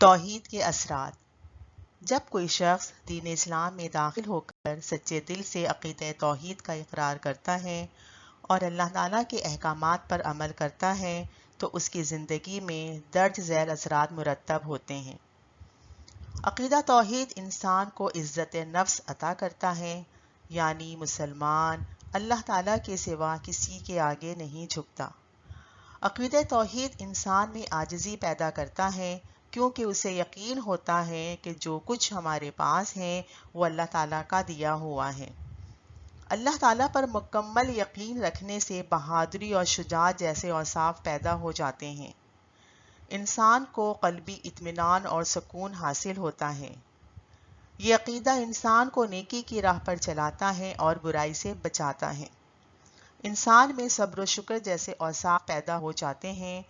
توحید کے اثرات۔ جب کوئی شخص دین اسلام میں داخل ہو کر سچے دل سے عقیدہ توحید کا اقرار کرتا ہے اور اللہ تعالیٰ کے احکامات پر عمل کرتا ہے تو اس کی زندگی میں درج ذیل اثرات مرتب ہوتے ہیں۔ عقیدہ توحید انسان کو عزت نفس عطا کرتا ہے، یعنی مسلمان اللہ تعالیٰ کے سوا کسی کے آگے نہیں جھکتا۔ عقیدہ توحید انسان میں عاجزی پیدا کرتا ہے، کیونکہ اسے یقین ہوتا ہے کہ جو کچھ ہمارے پاس ہے وہ اللہ تعالیٰ کا دیا ہوا ہے۔ اللہ تعالیٰ پر مکمل یقین رکھنے سے بہادری اور شجاعت جیسے اوصاف پیدا ہو جاتے ہیں۔ انسان کو قلبی اطمینان اور سکون حاصل ہوتا ہے۔ یہ عقیدہ انسان کو نیکی کی راہ پر چلاتا ہے اور برائی سے بچاتا ہے۔ انسان میں صبر و شکر جیسے اوصاف پیدا ہو جاتے ہیں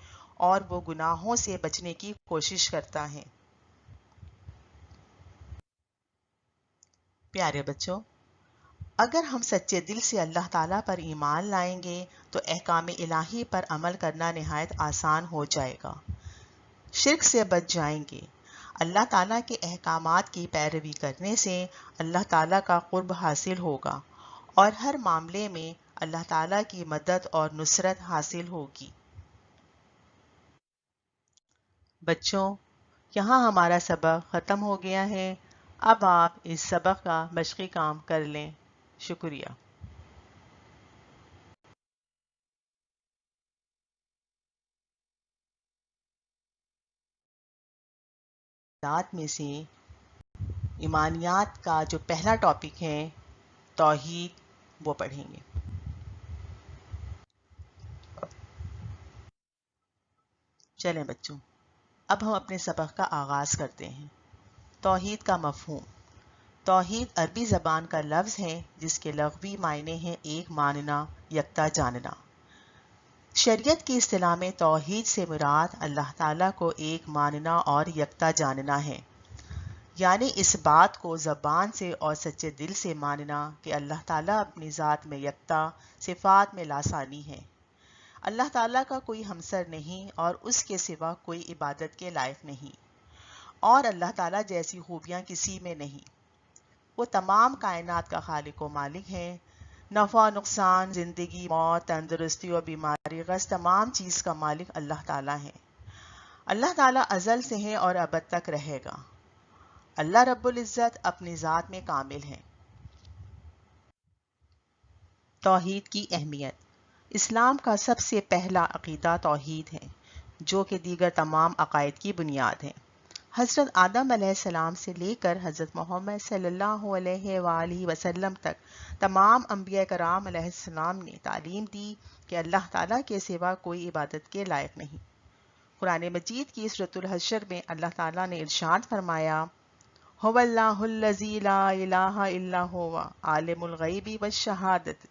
اور وہ گناہوں سے بچنے کی کوشش کرتا ہے۔ پیارے بچوں، اگر ہم سچے دل سے اللہ تعالیٰ پر ایمان لائیں گے تو احکام الہی پر عمل کرنا نہایت آسان ہو جائے گا۔ شرک سے بچ جائیں گے۔ اللہ تعالیٰ کے احکامات کی پیروی کرنے سے اللہ تعالیٰ کا قرب حاصل ہوگا اور ہر معاملے میں اللہ تعالیٰ کی مدد اور نصرت حاصل ہوگی۔ بچوں، یہاں ہمارا سبق ختم ہو گیا ہے۔ اب آپ اس سبق کا مشقی کام کر لیں۔ شکریہ۔ رات میں سے ایمانیات کا جو پہلا ٹاپک ہے توحید، وہ پڑھیں گے۔ چلیں بچوں، اب ہم اپنے سبق کا آغاز کرتے ہیں۔ توحید کا مفہوم۔ توحید عربی زبان کا لفظ ہے جس کے لغوی معنی ہیں ایک ماننا، یکتا جاننا۔ شریعت کی اصطلاح میں توحید سے مراد اللہ تعالیٰ کو ایک ماننا اور یکتا جاننا ہے، یعنی اس بات کو زبان سے اور سچے دل سے ماننا کہ اللہ تعالیٰ اپنی ذات میں یکتا، صفات میں لاثانی ہے۔ اللہ تعالیٰ کا کوئی ہمسر نہیں اور اس کے سوا کوئی عبادت کے لائق نہیں، اور اللہ تعالیٰ جیسی خوبیاں کسی میں نہیں۔ وہ تمام کائنات کا خالق و مالک ہے۔ نفع و نقصان، زندگی، موت، تندرستی اور بیماری، غرض تمام چیز کا مالک اللہ تعالیٰ ہے۔ اللہ تعالیٰ ازل سے ہے اور ابد تک رہے گا۔ اللہ رب العزت اپنی ذات میں کامل ہے۔ توحید کی اہمیت۔ اسلام کا سب سے پہلا عقیدہ توحید ہے، جو کہ دیگر تمام عقائد کی بنیاد ہے۔ حضرت آدم علیہ السلام سے لے کر حضرت محمد صلی اللہ علیہ وآلہ وسلم تک تمام انبیاء کرام علیہ السلام نے تعلیم دی کہ اللہ تعالیٰ کے سوا کوئی عبادت کے لائق نہیں۔ قرآن مجید کی سورۃ الحشر میں اللہ تعالیٰ نے ارشاد فرمایا، هو اللہ الذی لا الہ الا هو عالم الغیب والشہادۃ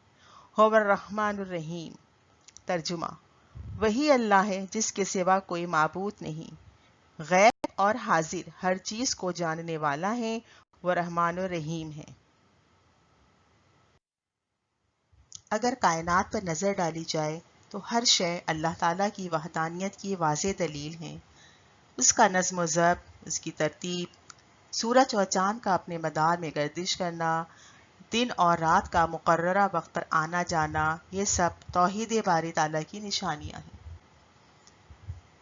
هو الرحمن الرحیم۔ ترجمہ: وہی اللہ ہے جس کے سوا کوئی معبود نہیں، غیب اور حاضر ہر چیز کو جاننے والا ہے، وہ رحمان و رحیم ہے۔ اگر کائنات پر نظر ڈالی جائے تو ہر شے اللہ تعالیٰ کی وحدانیت کی واضح دلیل ہے۔ اس کا نظم و ضبط، اس کی ترتیب، سورج اور چاند کا اپنے مدار میں گردش کرنا، دن اور رات کا مقررہ وقت پر آنا جانا، یہ سب توحید باری تعالیٰ کی نشانیاں ہیں۔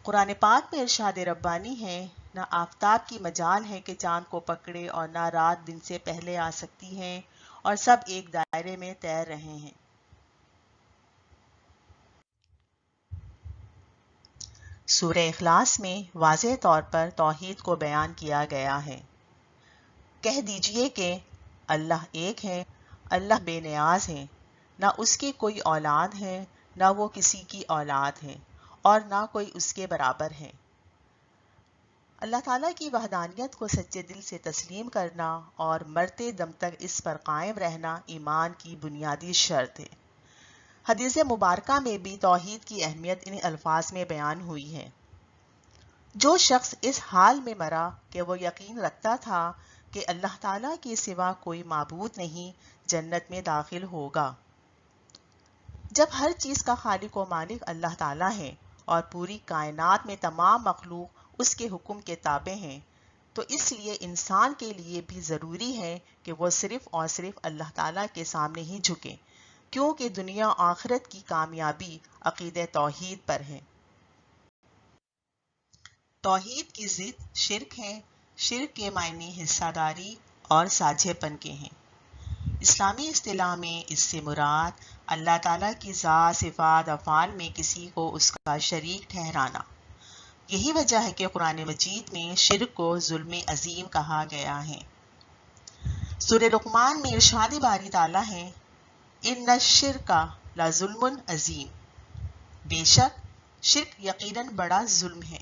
قرآن پاک میں ارشاد ربانی ہے، نہ آفتاب کی مجال ہے کہ چاند کو پکڑے اور نہ رات دن سے پہلے آ سکتی ہے، اور سب ایک دائرے میں تیر رہے ہیں۔ سورہ اخلاص میں واضح طور پر توحید کو بیان کیا گیا ہے۔ کہہ دیجئے کہ اللہ ایک ہے، اللہ بے نیاز ہے، نہ اس کی کوئی اولاد ہے، نہ وہ کسی کی اولاد ہے، اور نہ کوئی اس کے برابر ہے۔ اللہ تعالیٰ کی وحدانیت کو سچے دل سے تسلیم کرنا اور مرتے دم تک اس پر قائم رہنا ایمان کی بنیادی شرط ہے۔ حدیث مبارکہ میں بھی توحید کی اہمیت ان الفاظ میں بیان ہوئی ہے، جو شخص اس حال میں مرا کہ وہ یقین رکھتا تھا کہ اللہ تعالیٰ کے سوا کوئی معبود نہیں، جنت میں داخل ہوگا۔ جب ہر چیز کا خالق و مالک اللہ تعالیٰ ہے اور پوری کائنات میں تمام مخلوق اس کے حکم کے تابع ہیں، تو اس لیے انسان کے لیے بھی ضروری ہے کہ وہ صرف اور صرف اللہ تعالیٰ کے سامنے ہی جھکے، کیونکہ دنیا آخرت کی کامیابی عقیدہ توحید پر ہے۔ توحید کی ضد شرک ہے۔ شرک کے معنی حصہ داری اور ساجھے پن کے ہیں۔ اسلامی اصطلاح میں اس سے مراد اللہ تعالیٰ کی ذات، صفات، افعال میں کسی کو اس کا شریک ٹھہرانا۔ یہی وجہ ہے کہ قرآن مجید میں شرک کو ظلم عظیم کہا گیا ہے۔ سورہ لقمان میں ارشاد باری تعالیٰ ہے، ان الشرک لظلم عظیم، بے شک شرک یقیناً بڑا ظلم ہے۔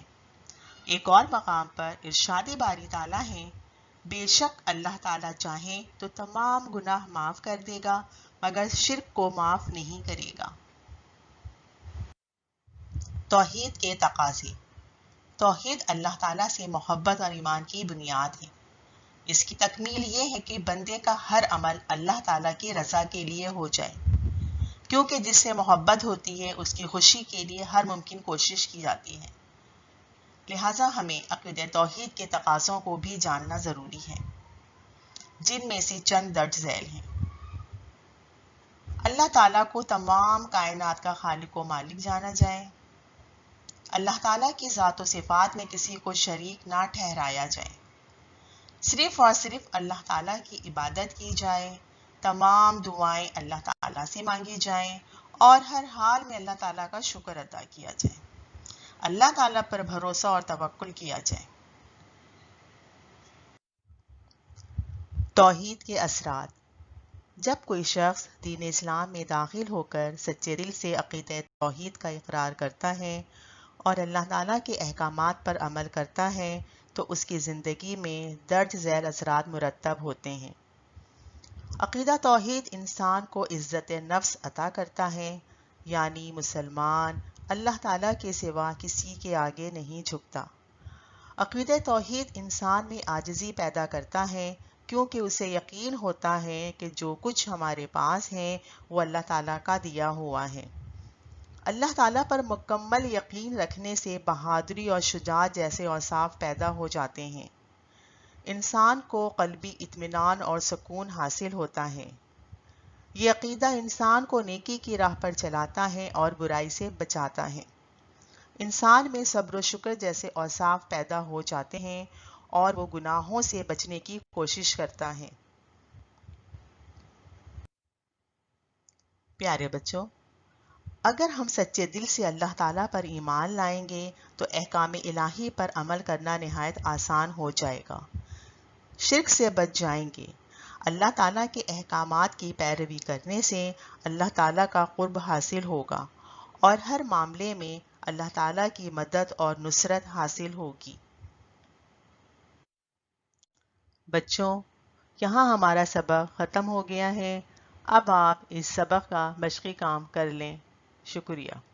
ایک اور مقام پر ارشاد باری تعالیٰ ہے، بے شک اللہ تعالیٰ چاہیں تو تمام گناہ معاف کر دے گا مگر شرک کو معاف نہیں کرے گا۔ توحید کے تقاضے۔ توحید اللہ تعالیٰ سے محبت اور ایمان کی بنیاد ہے۔ اس کی تکمیل یہ ہے کہ بندے کا ہر عمل اللہ تعالیٰ کی رضا کے لیے ہو جائے، کیونکہ جس سے محبت ہوتی ہے اس کی خوشی کے لیے ہر ممکن کوشش کی جاتی ہے۔ لہٰذا ہمیں عقیدہ توحید کے تقاضوں کو بھی جاننا ضروری ہے، جن میں سے چند درج ذیل ہیں۔ اللہ تعالیٰ کو تمام کائنات کا خالق و مالک جانا جائے۔ اللہ تعالیٰ کی ذات و صفات میں کسی کو شریک نہ ٹھہرایا جائے۔ صرف اور صرف اللہ تعالیٰ کی عبادت کی جائے۔ تمام دعائیں اللہ تعالیٰ سے مانگی جائیں اور ہر حال میں اللہ تعالیٰ کا شکر ادا کیا جائے۔ اللہ تعالیٰ پر بھروسہ اور توکل کیا جائے۔ توحید کے اثرات۔ جب کوئی شخص دین اسلام میں داخل ہو کر سچے دل سے عقیدہ توحید کا اقرار کرتا ہے اور اللہ تعالیٰ کے احکامات پر عمل کرتا ہے تو اس کی زندگی میں درج ذیل اثرات مرتب ہوتے ہیں۔ عقیدہ توحید انسان کو عزت نفس عطا کرتا ہے، یعنی مسلمان اللہ تعالیٰ کے سوا کسی کے آگے نہیں جھکتا۔ عقیدہ توحید انسان میں عاجزی پیدا کرتا ہے، کیونکہ اسے یقین ہوتا ہے کہ جو کچھ ہمارے پاس ہے وہ اللہ تعالیٰ کا دیا ہوا ہے۔ اللہ تعالیٰ پر مکمل یقین رکھنے سے بہادری اور شجاعت جیسے اوصاف پیدا ہو جاتے ہیں۔ انسان کو قلبی اطمینان اور سکون حاصل ہوتا ہے۔ یہ عقیدہ انسان کو نیکی کی راہ پر چلاتا ہے اور برائی سے بچاتا ہے۔ انسان میں صبر و شکر جیسے اوصاف پیدا ہو جاتے ہیں اور وہ گناہوں سے بچنے کی کوشش کرتا ہے۔ پیارے بچوں، اگر ہم سچے دل سے اللہ تعالیٰ پر ایمان لائیں گے تو احکام الہی پر عمل کرنا نہایت آسان ہو جائے گا۔ شرک سے بچ جائیں گے۔ اللہ تعالیٰ کے احکامات کی پیروی کرنے سے اللہ تعالیٰ کا قرب حاصل ہوگا اور ہر معاملے میں اللہ تعالیٰ کی مدد اور نصرت حاصل ہوگی۔ بچوں، یہاں ہمارا سبق ختم ہو گیا ہے۔ اب آپ اس سبق کا مشقی کام کر لیں۔ شکریہ۔